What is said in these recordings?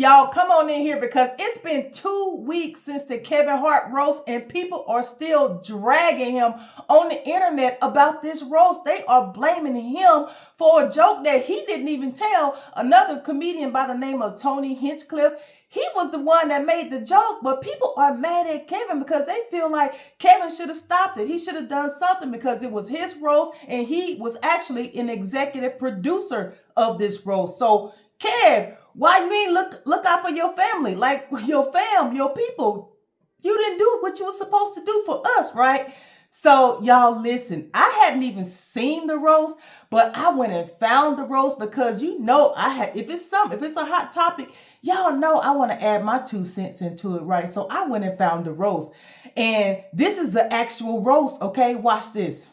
Y'all come on in here because it's been 2 weeks since the Kevin Hart roast and people are still dragging him on the internet about this roast. They are blaming him for a joke that he didn't even tell. Another comedian by the name of Tony Hinchcliffe, he was the one that made the joke, but people are mad at Kevin because they feel like Kevin should have stopped it. He should have done something because it was his roast and he was actually an executive producer of this roast. So, Kev, why you ain't look out for your family, like your people? You didn't do what you were supposed to do for us, right? So y'all listen, I hadn't even seen the roast, but I went and found the roast because if it's a hot topic, y'all know I want to add my 2 cents into it, right? So I went and found the roast. And this is the actual roast, okay? Watch this.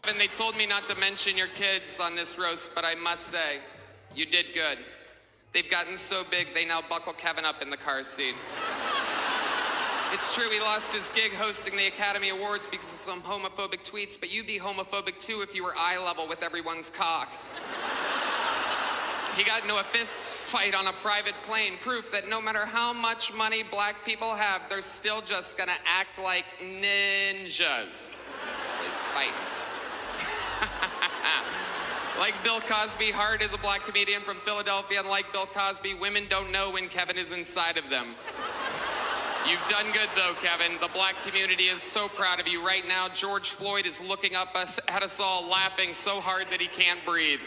And they told me not to mention your kids on this roast, but I must say, you did good. They've gotten so big, they now buckle Kevin up in the car seat. It's true he lost his gig hosting the Academy Awards because of some homophobic tweets, but you'd be homophobic too if you were eye level with everyone's cock. He got into a fist fight on a private plane, proof that no matter how much money black people have, they're still just gonna act like ninjas. Always fighting. Like Bill Cosby, Hart is a black comedian from Philadelphia, and like Bill Cosby, women don't know when Kevin is inside of them. You've done good though, Kevin. The black community is so proud of you. Right now, George Floyd is looking up at us all, laughing so hard that he can't breathe.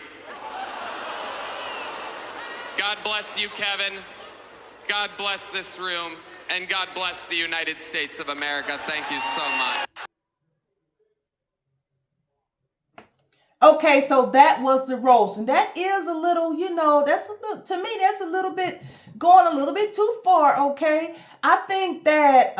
God bless you, Kevin. God bless this room, and God bless the United States of America. Thank you so much. Okay, so that was the roast, and that is a little, to me, that's a little bit going a little bit too far. Okay, I think that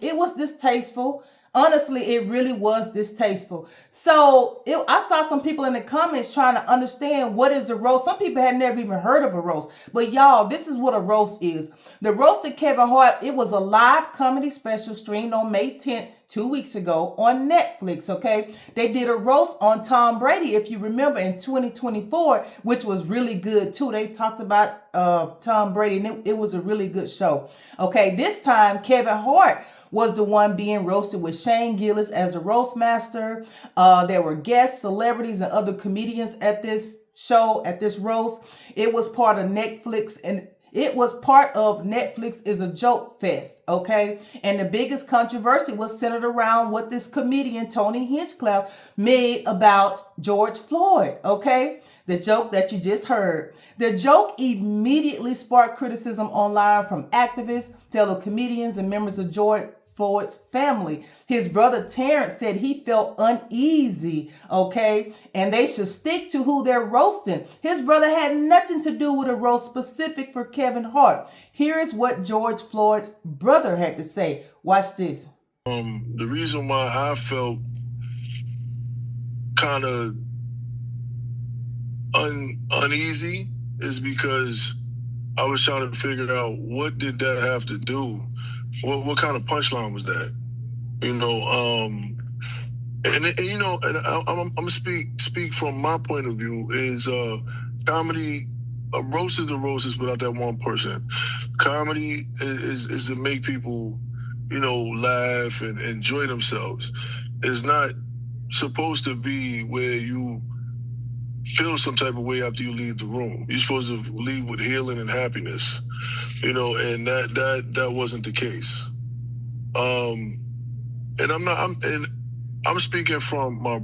it was distasteful. Honestly, it really was distasteful. So I saw some people in the comments trying to understand what is a roast. Some people had never even heard of a roast. But y'all, this is what a roast is. The roast of Kevin Hart, it was a live comedy special streamed on May 10th, 2 weeks ago on Netflix, okay? They did a roast on Tom Brady, if you remember, in 2024, which was really good too. They talked about Tom Brady, and it was a really good show. Okay, this time Kevin Hart was the one being roasted with Shane Gillis as the roast master. There were guests, celebrities, and other comedians at this show, at this roast. It was part of Netflix, and it was part of Netflix is a Joke Fest, okay? And the biggest controversy was centered around what this comedian, Tony Hinchcliffe, made about George Floyd, okay? The joke that you just heard. The joke immediately sparked criticism online from activists, fellow comedians, and members of George Floyd's family. His brother Terrence said he felt uneasy, okay? And they should stick to who they're roasting. His brother had nothing to do with a roast specific for Kevin Hart. Here is what George Floyd's brother had to say. Watch this. The reason why I felt kind of uneasy is because I was trying to figure out what did that have to do. What kind of punchline was that? And I'm gonna speak from my point of view. Is comedy a roast is a roast is without that one person. Comedy is to make people, laugh and enjoy themselves. It's not supposed to be where you feel some type of way after you leave the room. You're supposed to leave with healing and happiness, and that wasn't the case. And I'm speaking from my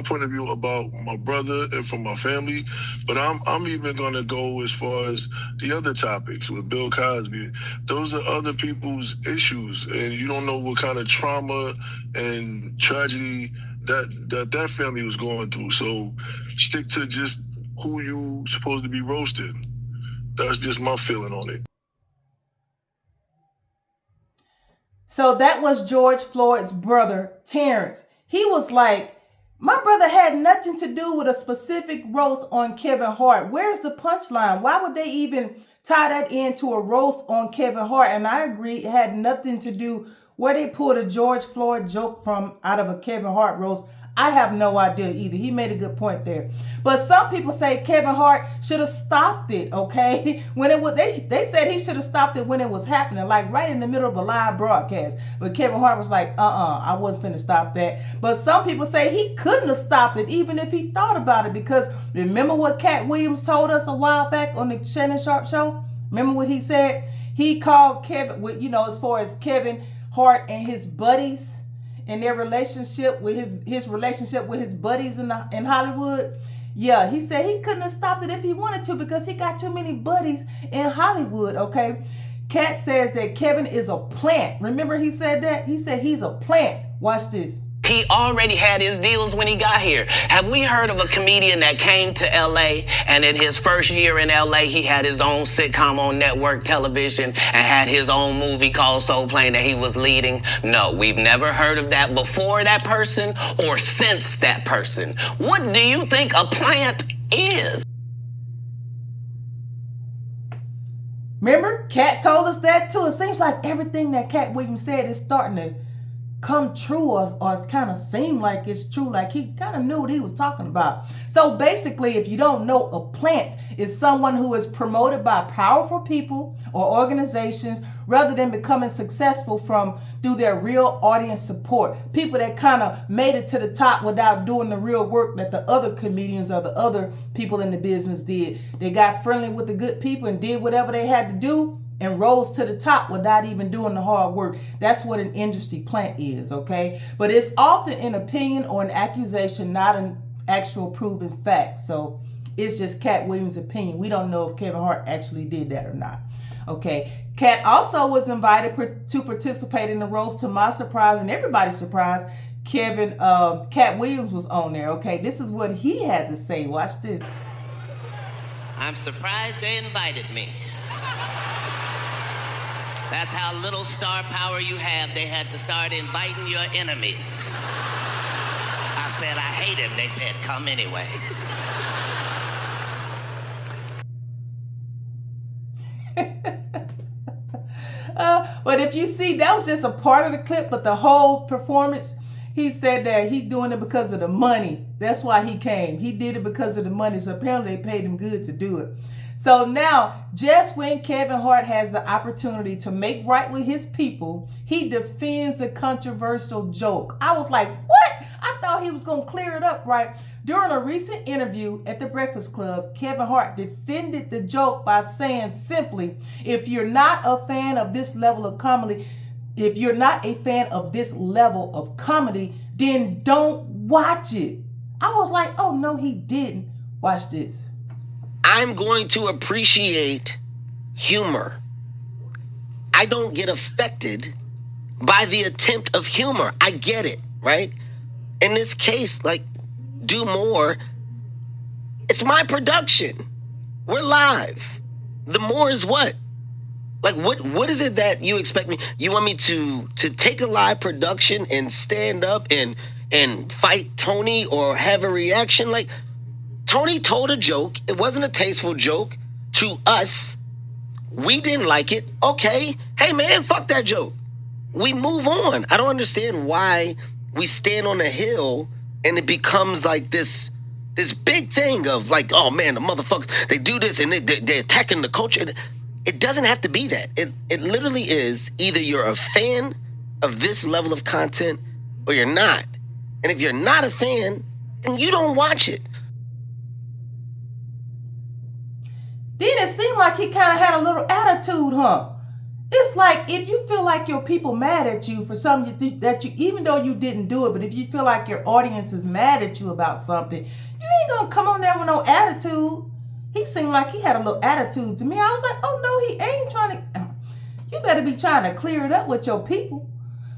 point of view about my brother and from my family, but I'm even gonna go as far as the other topics with Bill Cosby. Those are other people's issues, and you don't know what kind of trauma and tragedy that family was going through. So stick to just who you supposed to be roasted. That's just my feeling on it. So that was George Floyd's brother, Terrence. He was like, my brother had nothing to do with a specific roast on Kevin Hart. Where's the punchline? Why would they even tie that into a roast on Kevin Hart? And I agree, it had nothing to do where they pulled a George Floyd joke from out of a Kevin Hart roast. I have no idea either. He made a good point there. But some people say Kevin Hart should have stopped it, okay? When it was, they said he should have stopped it when it was happening, like right in the middle of a live broadcast. But Kevin Hart was like, I wasn't finna stop that. But some people say he couldn't have stopped it even if he thought about it, because remember what Cat Williams told us a while back on the Shannon Sharp show? Remember what he said? He called Kevin, as far as Kevin Hart and his buddies and their relationship with his relationship with his buddies in Hollywood. Yeah, he said he couldn't have stopped it if he wanted to because he got too many buddies in Hollywood, okay? Kat says that Kevin is a plant. Remember he said that? He said he's a plant. Watch this. He already had his deals when he got here. Have we heard of a comedian that came to LA and in his first year in LA, he had his own sitcom on network television and had his own movie called Soul Plane that he was leading? No, we've never heard of that before that person or since that person. What do you think a plant is? Remember, Kat told us that too. It seems like everything that Cat Williams said is starting to come true, or it kind of seemed like it's true, like he kind of knew what he was talking about. So basically, if you don't know, a plant is someone who is promoted by powerful people or organizations rather than becoming successful through their real audience support. People that kind of made it to the top without doing the real work that the other comedians or the other people in the business did. They got friendly with the good people and did whatever they had to do and rose to the top without even doing the hard work. That's what an industry plant is, okay? But it's often an opinion or an accusation, not an actual proven fact. So it's just Cat Williams' opinion. We don't know if Kevin Hart actually did that or not, okay? Cat also was invited to participate in the roast. To my surprise and everybody's surprise, Cat Williams was on there, okay? This is what he had to say. Watch this. I'm surprised they invited me. That's how little star power you have. They had to start inviting your enemies. I said, I hate him. They said, come anyway. But if you see, that was just a part of the clip, but the whole performance, he said that he doing it because of the money. That's why he came. He did it because of the money. So apparently they paid him good to do it. So now, just when Kevin Hart has the opportunity to make right with his people, he defends the controversial joke. I was like, what? I thought he was going to clear it up, right? During a recent interview at the Breakfast Club, Kevin Hart defended the joke by saying simply, if you're not a fan of this level of comedy, then don't watch it. I was like, oh, no, he didn't. Watch this. I'm going to appreciate humor. I don't get affected by the attempt of humor. I get it, right? In this case, like, do more. It's my production. We're live. The more is what? Like, what is it that you expect me? You want me to take a live production and stand up and fight Tony or have a reaction? Like, Tony told a joke. It wasn't a tasteful joke to us. We didn't like it. Okay. Hey, man, fuck that joke. We move on. I don't understand why we stand on a hill and it becomes like this big thing of like, oh, man, the motherfuckers, they do this and they're attacking the culture. It doesn't have to be that. It literally is either you're a fan of this level of content or you're not. And if you're not a fan, then you don't watch it. Then it seemed like he kind of had a little attitude, huh? It's like if you feel like your people mad at you for something that you, even though you didn't do it, but if you feel like your audience is mad at you about something, you ain't gonna come on there with no attitude. He seemed like he had a little attitude to me. I was like, oh no, he ain't trying to. You better be trying to clear it up with your people.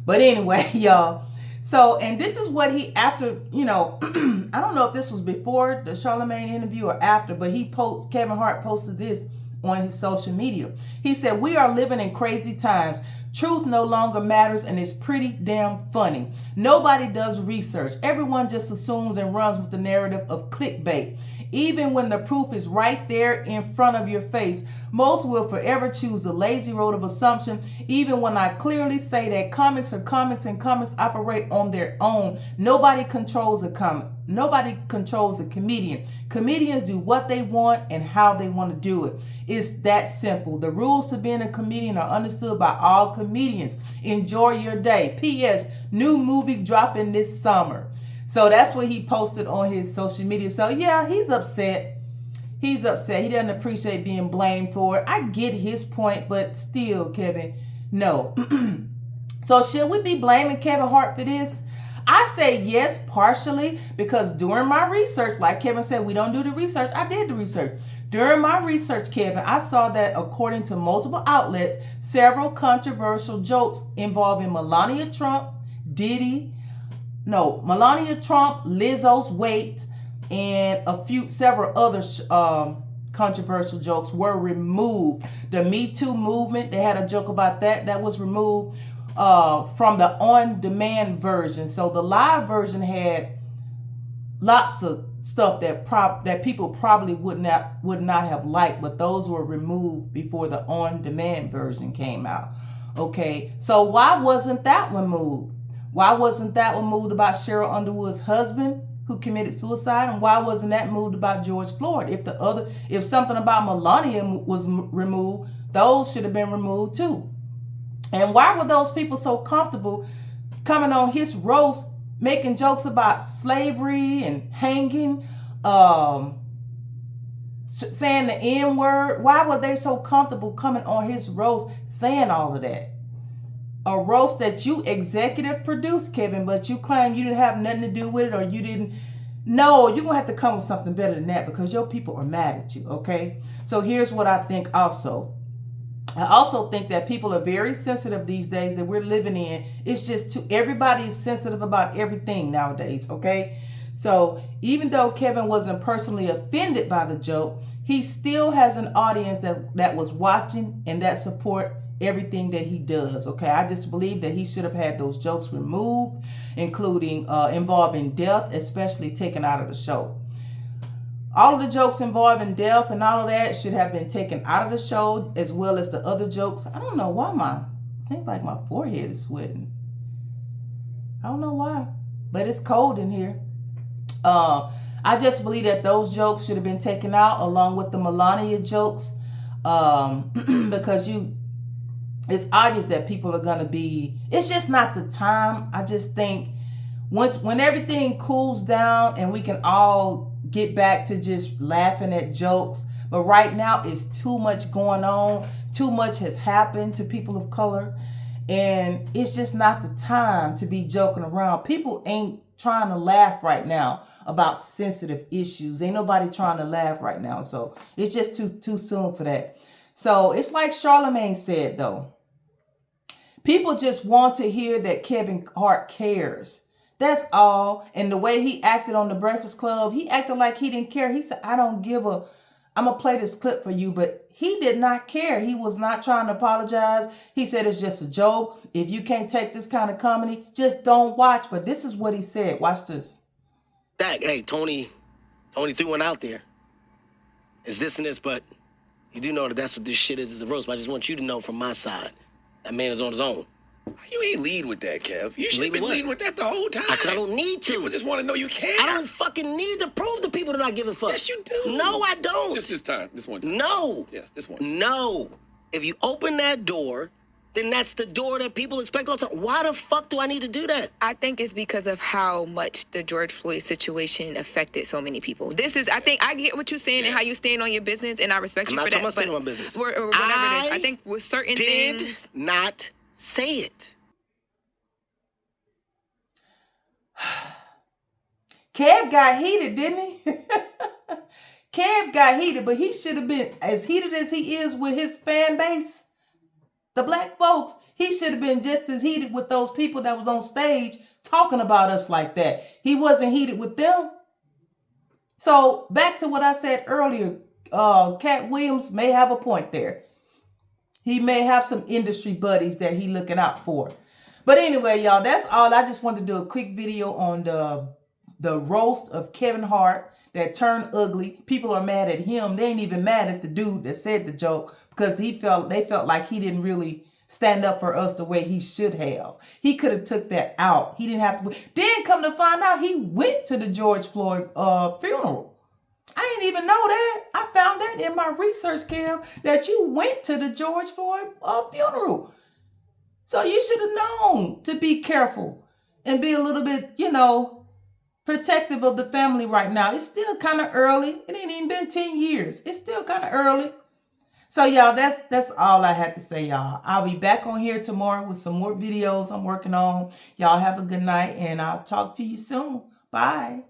But anyway, y'all. So, and this is what he, after, I don't know if this was before the Charlamagne interview or after, but Kevin Hart posted this on his social media. He said, we are living in crazy times. Truth no longer matters and it's pretty damn funny. Nobody does research. Everyone just assumes and runs with the narrative of clickbait. Even when the proof is right there in front of your face, most will forever choose the lazy road of assumption, even when I clearly say that comics are comics and comics operate on their own. Nobody controls a comic. Nobody controls a comedian. Comedians do what they want and how they want to do it. It's that simple. The rules to being a comedian are understood by all comedians. Enjoy your day. P.S. New movie dropping this summer. So that's what he posted on his social media. So yeah, he's upset. He's upset. He doesn't appreciate being blamed for it. I get his point, but still, Kevin, no. So should we be blaming Kevin Hart for this? I say yes, partially, because during my research, like Kevin said, we don't do the research. I did the research. During my research, Kevin, I saw that according to multiple outlets, several controversial jokes involving Melania Trump, Melania Trump, Lizzo's weight, and several other controversial jokes were removed. The Me Too movement, they had a joke about that was removed from the on-demand version. So the live version had lots of stuff that people probably would not have liked, but those were removed before the on-demand version came out. Okay, so why wasn't that one moved? Why wasn't that one moved about Cheryl Underwood's husband who committed suicide? And why wasn't that moved about George Floyd? If something about Melania was removed, those should have been removed too. And why were those people so comfortable coming on his roast, making jokes about slavery and hanging, saying the N-word? Why were they so comfortable coming on his roast saying all of that? A roast that you executive produced, Kevin, but you claim you didn't have nothing to do with it, or you didn't. No, you're going to have to come with something better than that, because your people are mad at you, okay? So here's what I think also. I also think that people are very sensitive these days that we're living in. It's just everybody's sensitive about everything nowadays, okay? So even though Kevin wasn't personally offended by the joke, he still has an audience that was watching and that support everything that he does, okay? I just believe that he should have had those jokes removed, including involving death, especially taken out of the show. All of the jokes involving death and all of that should have been taken out of the show, as well as the other jokes. I don't know why seems like my forehead is sweating. I don't know why, but it's cold in here. I just believe that those jokes should have been taken out along with the Melania jokes, because it's obvious that people are going to be, it's just not the time. I just think when everything cools down and we can all get back to just laughing at jokes. But right now it's too much going on. Too much has happened to people of color. And it's just not the time to be joking around. People ain't trying to laugh right now about sensitive issues. Ain't nobody trying to laugh right now. So it's just too soon for that. So it's like Charlamagne said, though. People just want to hear that Kevin Hart cares. That's all. And the way he acted on the Breakfast Club, he acted like he didn't care. He said, I'm going to play this clip for you. But he did not care. He was not trying to apologize. He said, it's just a joke. If you can't take this kind of comedy, just don't watch. But this is what he said. Watch this. Hey, Tony threw one out there. It's this and this, but you do know that that's what this shit is a roast. But I just want you to know from my side, that man is on his own. You ain't lead with that, Kev. You should have been leading with that the whole time. Because I don't need to. People just want to know you care. I don't fucking need to prove to people that I give a fuck. Yes, you do. No, I don't. Just this time. This one time. No. Yes, this one time. No. If you open that door, then that's the door that people expect all the time. Why the fuck do I need to do that? I think it's because of how much the George Floyd situation affected so many people. I think I get what you're saying and how you stand on your business, and I respect you for that. I'm not talking about standing on business. Or whatever it is. I think with certain things. Not say it. Kev got heated, didn't he? Kev got heated, but he should have been as heated as he is with his fan base. The black folks, he should have been just as heated with those people that was on stage talking about us like that. He wasn't heated with them. So back to what I said earlier, Cat Williams may have a point there. He may have some industry buddies that he looking out for. But anyway, y'all, that's all. I just wanted to do a quick video on the roast of Kevin Hart. that turned ugly. People are mad at him. They ain't even mad at the dude that said the joke because they felt like he didn't really stand up for us the way he should have. He could have took that out. He didn't have to. Then come to find out, he went to the George Floyd funeral. I didn't even know that. I found that in my research, Kev, that you went to the George Floyd funeral. So you should have known to be careful and be a little bit, protective of the family right now. It's still kind of early. It ain't even been 10 years. It's still kind of early. So y'all, that's all I had to say, y'all. I'll be back on here tomorrow with some more videos I'm working on. Y'all have a good night, and I'll talk to you soon. Bye.